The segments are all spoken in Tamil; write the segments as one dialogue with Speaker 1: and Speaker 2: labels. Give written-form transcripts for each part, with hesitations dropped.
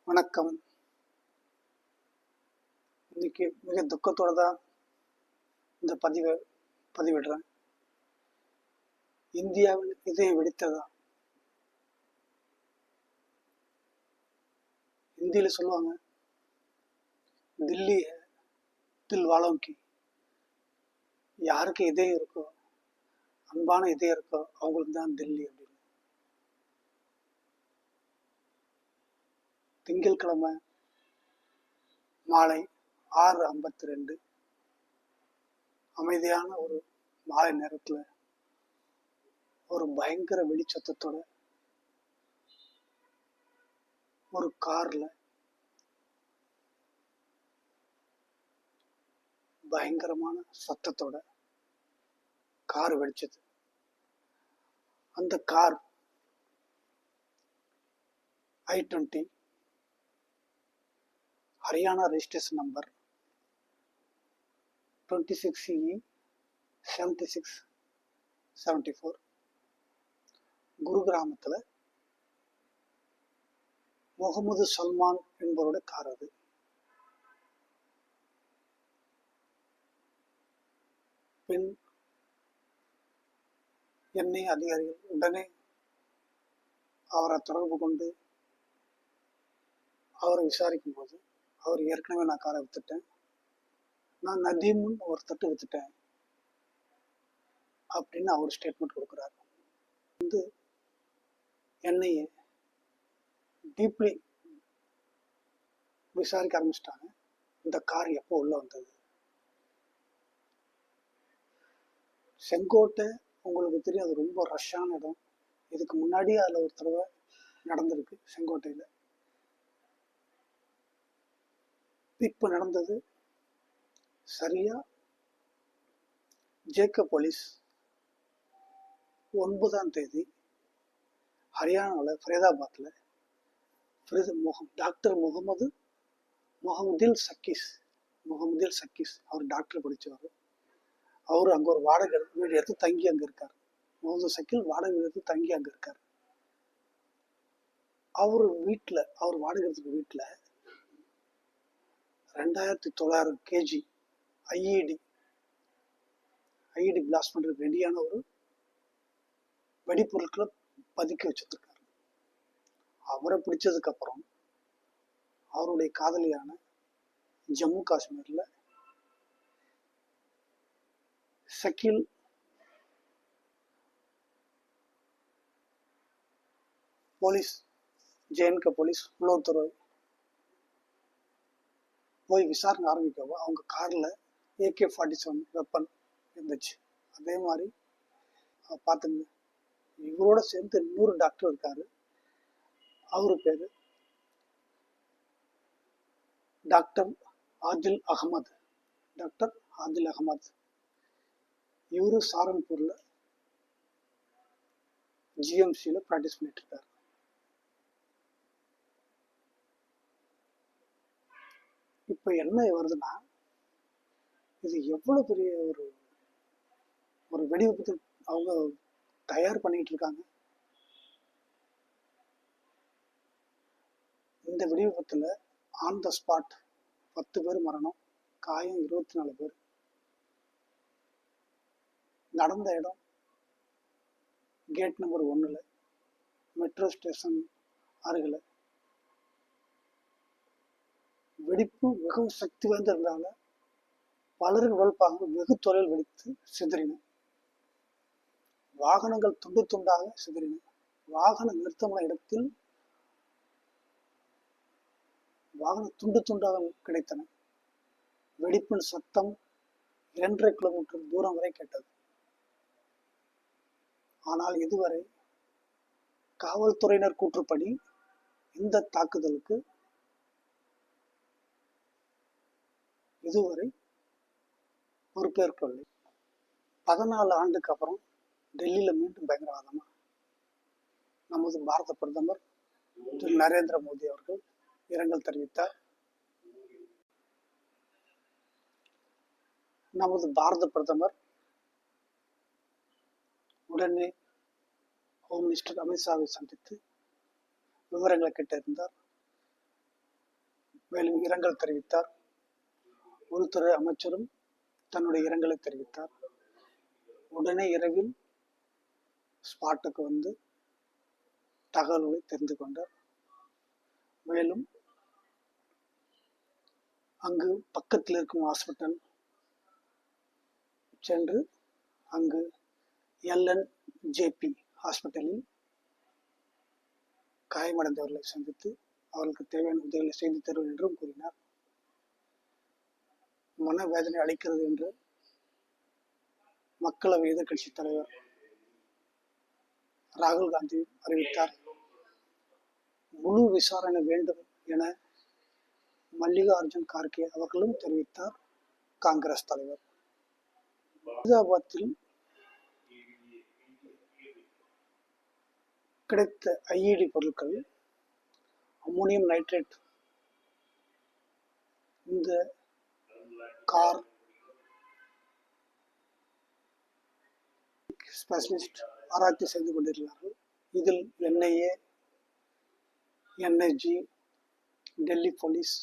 Speaker 1: வணக்கம். இன்னைக்கு மிக துக்கத்தோட தான் இந்த பதிவை பதிவிடுறேன். இந்தியாவில் இதயம் வெடித்ததா? ஹிந்தியில சொல்லுவாங்க, தில்லி தில் வாலோங்கி. யாருக்கு இதயம் இருக்கோ, அன்பான இதயம் இருக்கோ, அவங்களுக்கு தான் தில்லி அப்படின்னு. திங்கட்கிழமை மாலை 6:52 அமைதியான ஒரு மாலை நேரத்துல ஒரு பயங்கர வெடிச்சத்தோட ஒரு கார்ல பயங்கரமான சத்தத்தோட கார் வெடிச்சது. அந்த car I-20 Haryana registration number 26CE 7674 குருகிராமத்துல முகமது சல்மான் என்பவருடைய கார் அது. பின் எண்ணெய் அதிகாரிகள் உடனே அவரை தொடர்பு கொண்டு அவரை விசாரிக்கும் போது, அவர் ஏற்கனவே நான் காரை வித்துட்டேன், நான் நதீமுன்னு ஒரு தட்டு வித்துட்டேன் அப்படின்னு அவர் ஸ்டேட்மெண்ட் கொடுக்குறாரு. வந்து என்னைய டீப்லி விசாரிக்க ஆரம்பிச்சிட்டாங்க. இந்த கார் எப்போ உள்ள வந்தது? செங்கோட்டை உங்களுக்கு தெரியும், அது ரொம்ப ரஷ்ஷான இடம். இதுக்கு முன்னாடியே அதில் ஒரு தடவை நடந்திருக்கு செங்கோட்டையில். இப்போ நடந்தது சரியா ஜேக்கப் போலீஸ் 9ஆம் தேதி ஹரியானாவில் ஃபரீதாபாத்தில் டாக்டர் முகமதில் சக்கீஸ் அவர் டாக்டர் படித்தவர். அவர் அங்கே ஒரு வாடகை வீடு எடுத்து தங்கி அங்கே இருக்கார். முகமது சக்கீல் வாடகை வீடு எடுத்து தங்கி அங்கே இருக்கார். அவர் வாடகை எடுத்துக்க வீட்டில் 2900 kg ஐஇடி பிளாஸ்ட் பண்ணுறதுக்கு ரெடியான ஒரு வெடிப்பொருட்களை பதுக்கி வச்சிருக்காரு. அவரை பிடிச்சதுக்கு அப்புறம் அவருடைய காதலியான ஜம்மு காஷ்மீர்ல சக்கீல் போலீஸ், ஜேஎன்கே போலீஸ், உளவுத்துறை போய் விசாரணை ஆரம்பிக்கவோ அவங்க கார்ல AK-47 வெப்பன் இருந்துச்சு. அதே மாதிரி பார்த்துங்க, இவரோட சேர்ந்து இன்னொரு டாக்டர் இருக்காரு. அவரு பேரு டாக்டர் ஆதில் அகமது. இவரு சாரன்பூர்ல GMCல பிராக்டிஸ் பண்ணிட்டு இருக்காரு. இப்ப என்ன வருதுன்னா, இது எவ்வளவு பெரிய ஒரு வெடிவிபத்து அவங்க தயார் பண்ணிட்டு இருக்காங்க. இந்த வெடிவிபத்துல ஆன் த ஸ்பாட் 10 பேர் மரணம், காயம் 24 பேர். நடந்த இடம் கேட் நம்பர் 1ல மெட்ரோ ஸ்டேஷன் அருகில். வெடிப்பு மிகவும் சக்தி வாய்ந்ததுனால பலரின் உடல்பாகங்கள் வெகு தொலைவில் வெடித்து சிதறின. வாகனங்கள் துண்டு துண்டாக சிதறின. வாகனம் நிறுத்தமான இடத்தில் வாகனம் துண்டு துண்டாக கிடைத்தன. வெடிப்பின் சத்தம் 2.5 கிலோமீட்டர் தூரம் வரை கேட்டது. ஆனால் இதுவரை காவல்துறையினர் கூற்றுப்படி இந்த தாக்குதலுக்கு இதுவரை பொறுப்பேற்கவில்லை. 14 ஆண்டுக்கு அப்புறம் டெல்லியில மீண்டும் பயங்கரவாதமா நமது பாரத பிரதமர் திரு நரேந்திர மோடி அவர்கள் இரங்கல் தெரிவித்தார். நமது பாரத பிரதமர் உடனே ஹோம் மினிஸ்டர் அமித்ஷாவை சந்தித்து விவரங்களை கேட்டிருந்தார். மேலும் இரங்கல் தெரிவித்தார். உள்துறை அமைச்சரும் தன்னுடைய இரங்கலை தெரிவித்தார். உடனே இரவில் ஸ்பாட்டுக்கு வந்து தகவல்களை தெரிந்து கொண்டார். மேலும் அங்கு பக்கத்தில் இருக்கும் ஹாஸ்பிட்டல் சென்று அங்கு LNJP ஹாஸ்பிட்டலில் காயமடைந்தவர்களை சந்தித்து அவர்களுக்கு தேவையான உதவிகளை செய்து தருவது என்றும் கூறினார். மனவேதனை அளிக்கிறது என்று மக்களவை எதிர்கட்சி தலைவர் ராகுல் காந்தி அறிவித்தார். முழு விசாரணை வேண்டும் என மல்லிகார்ஜுன் கார்கே அவர்களும் தெரிவித்தார். காங்கிரஸ் தலைவர் ஹைதராபாத்தில் கிடைத்த IED பொருட்கள் அம்மோனியம் நைட்ரேட் இந்த கார் ஸ்பெஷலிஸ்ட் ஆராய்ச்சி செய்து கொண்டிருக்கிறார்கள். இதில் NIA, NSG, Delhi police,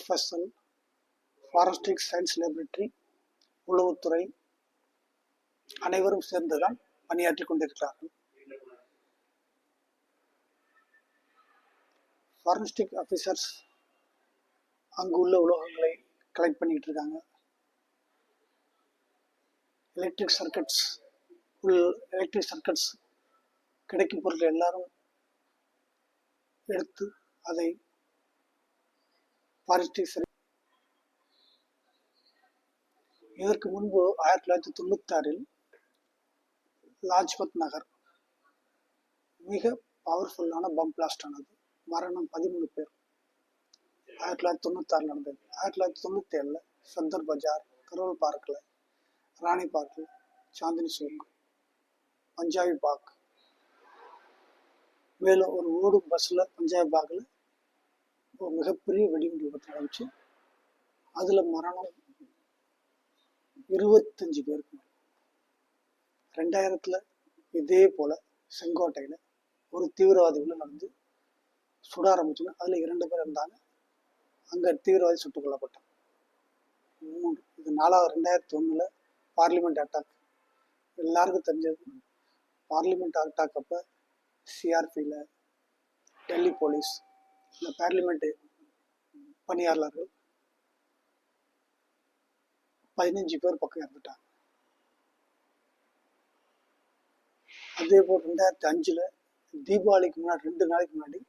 Speaker 1: FSL, forensic science laboratory, உளவுத்துறை அனைவரும் சேர்ந்துதான் பணியாற்றி கொண்டிருக்கிறார்கள். ஃபாரஸ்டிக் ஆஃபீஸர்ஸ் அங்கு உள்ள உலோகங்களை கலெக்ட் பண்ணிட்டு இருக்காங்க. எலக்ட்ரிக் சர்க்கட்ஸ் கிடைக்கும் பொருட்கள் எல்லாரும் எடுத்து அதை ஃபாரஸ்டிக். இதற்கு முன்பு 1996 லாஜ்பத் நகர் மிக பவர்ஃபுல்லான பம் பிளாஸ்ட் ஆனது. மரணம் 13 பேர். 1996 நடந்தது. 1997 சந்தர் பஜார், கரோல் பார்க்ல, ராணி பார்க்ல, சாந்தினி சோக், பஞ்சாபி பாக், மேலும் ஒரு ஓடும் பஸ்ல பஞ்சாபி பாக்ல ஒரு மிகப்பெரிய வெடிகுண்டு விபத்து நடந்துச்சு. அதுல மரணம் 25 பேருக்கு. 2000 இதே போல செங்கோட்டையில ஒரு தீவிரவாதி உள்ள நடந்து சுட ஆரம்பிச்சுன்னு அதுல 2 பேர் இருந்தாங்க. அங்க தீவிரவாதி சுட்டுக் கொல்லப்பட்டார். இது 2001 பார்லிமெண்ட் அட்டாக். எல்லாருக்கும் தெரிஞ்சது. பார்லிமெண்ட் அட்டாக் அப்ப CRPல டெல்லி போலீஸ், இந்த பார்லிமெண்ட் பணியாளர்கள் 15 பேர் பக்கம் இறந்துட்டாங்க. அதே போல் 2005 தீபாவளிக்கு முன்னாடி 2 நாளைக்கு முன்னாடி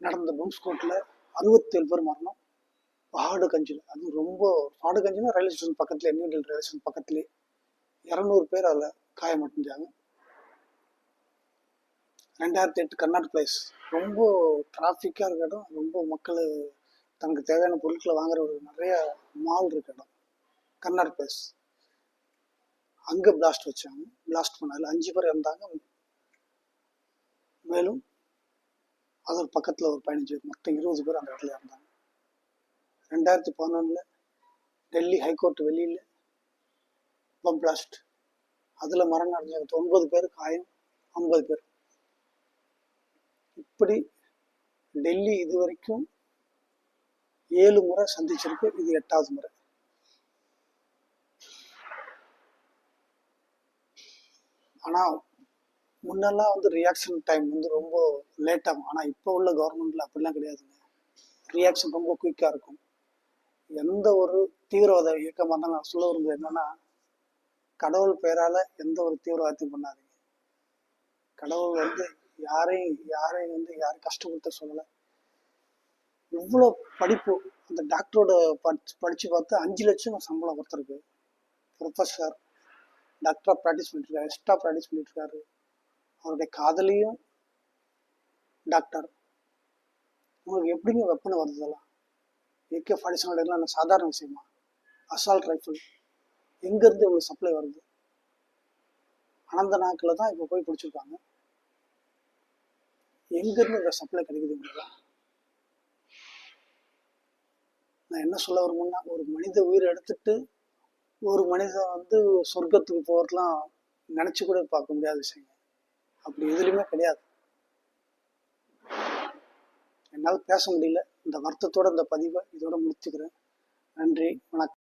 Speaker 1: நடந்த பம்ஸ்கோட்ல 67 பேர் மரணம். பாடுகஞ்சில், அது ரொம்ப பாடுகஞ்சினா ரயில்வே ஸ்டேஷன் பக்கத்துல, நியூடெல்லி ரயில்வே ஸ்டேஷன் பக்கத்துலேயே 200 பேர் அதில் காயமடைஞ்சாங்க. 2008 கர்நாட் பிளேஸ், ரொம்ப டிராஃபிக்காக இருக்க இடம். ரொம்ப மக்கள் தனக்கு தேவையான பொருட்களை வாங்குற ஒரு நிறைய மால் இருக்க இடம் கர்நாட் பிளேஸ். அங்கே பிளாஸ்ட் வச்சாங்க. பிளாஸ்ட் பண்ணால 5 பேர் இறந்தாங்க. மேலும் அது பக்கத்தில் ஒரு 15 பேர், மொத்தம் 20 பேர் அந்த இடத்துல இறந்தாங்க. 2011 டெல்லி ஹைகோர்ட் வெளியில் பம் பிளாஸ்ட், அதில் மரணம் அடைஞ்சாங்க. 9 பேர் காயம், 50 பேர். இப்படி டெல்லி இது வரைக்கும் 7 முறை சந்திச்சிருக்கு. இது 8வது முறை. ஆனால் முன்னெல்லாம் ரியாக்ஷன் டைம் ரொம்ப லேட் ஆகும். ஆனால் இப்போ உள்ள கவர்மெண்ட்ல அப்படிலாம் கிடையாதுங்க. ரியாக்ஷன் ரொம்ப குயிக்காக இருக்கும். எந்த ஒரு தீவிரவாத இயக்கமாக இருந்தாலும் நான் சொல்ல விரும்புறது என்னன்னா, கடவுள் பெயரால எந்த ஒரு தீவிரவாதத்தையும் பண்ணாதீங்க. கடவுள் யாரையும் யாரும் கஷ்டப்படுத்த சொல்லலை. இவ்வளோ படிப்பு, அந்த டாக்டரோட படிச்சு பார்த்து 5 லட்சம் சம்பளம் கொடுத்துருக்கு. ப்ரொஃபஸர் டாக்டராக ப்ராக்டிஸ் பண்ணிட்டு இருக்காரு, எக்ஸ்ட்ரா ப்ராக்டிஸ் பண்ணிட்டு இருக்காரு. அவருடைய காதலியும் டாக்டர். உங்களுக்கு எப்படிங்க வெப்பனை வருதுலாம்? AK-47 சாதாரண விஷயமா? அசால்ட் ரைஃபிள் எங்கேருந்து இவ்வளோ சப்ளை வருது? அனந்த நாக்கில் தான் இப்போ போய் பிடிச்சிருக்காங்க. எங்கேருந்து இந்த சப்ளை கிடைக்குதுங்களா? நான் என்ன சொல்ல வருமுன்னா, ஒரு மனித உயிரை எடுத்துட்டு ஒரு மனிதன் சொர்க்கத்துக்கு போகிறதுலாம் நினச்சி கூட பார்க்க முடியாத விஷயங்க. அப்படி எதுலையுமே கிடையாது. என்னால் பேச முடியல. இந்த வருத்தத்தோட இந்த பதிவை இதோட முடிச்சுக்கிறேன். நன்றி, வணக்கம்.